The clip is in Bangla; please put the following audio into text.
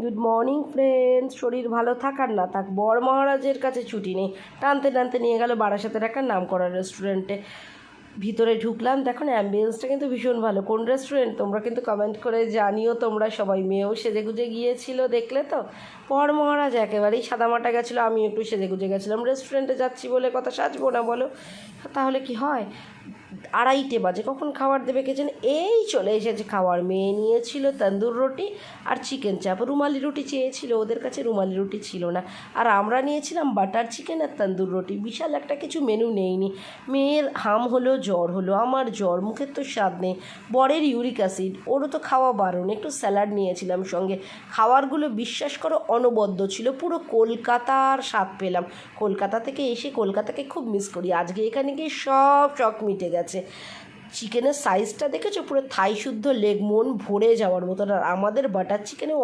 Good morning friends. শরীর ভালো থাক আর না থাক, বর মহারাজের কাছে ছুটি নেই, টানতে টানতে নিয়ে গেল বারাসাতের একটা নামকরা রেস্টুরেন্টে। ভিতরে ঢুকলাম, দেখুন অ্যাম্বিয়েন্সটা কিন্তু ভীষণ ভালো। কোন রেস্টুরেন্ট তোমরা কিন্তু কমেন্ট করে জানিও। তোমরা সবাই, মেয়েও সেজেগুজে গিয়েছিল, দেখলে তো। বর মহারাজ একেবারেই সাদামাটা গেছিলো, আমি একটু সেজেগুজে গেছিলাম। রেস্টুরেন্টে যাচ্ছি বলে কথা, সাজবো না বলো? তাহলে কি হয়? 2:30 বাজে, কখন খাবার দেবে কে জানে। এই চলে এসেছে খাবার। মেয়ে নিয়েছিল তন্দুর রুটি আর চিকেন চাপ। রুমালি রুটি চেয়েছিল, ওদের কাছে রুমালি রুটি ছিল না। আর আমরা নিয়েছিলাম বাটার চিকেন আর তন্দুর রুটি। বিশাল একটা কিছু মেনু নেইনি। মেয়ের হাম হলো, জ্বর হলো, আমার জ্বর, মুখের তো স্বাদ নেই। বরের ইউরিক অ্যাসিড, ওরও তো খাওয়া বারণ। একটু স্যালাড নিয়েছিলাম সঙ্গে। খাবারগুলো বিশ্বাস করো অনবদ্য ছিল, পুরো কলকাতার স্বাদ পেলাম। কলকাতা থেকে এসে কলকাতাকে খুব মিস করি। আজকে এখানে গিয়ে সব শখ মিটে গেছে। চিকেনের সাইজটা দেখেছো? পুরো থাই শুদ্ধ লেগ, মন ভরে যাওয়ার মতন। আর আমাদের বাটার চিকেনেও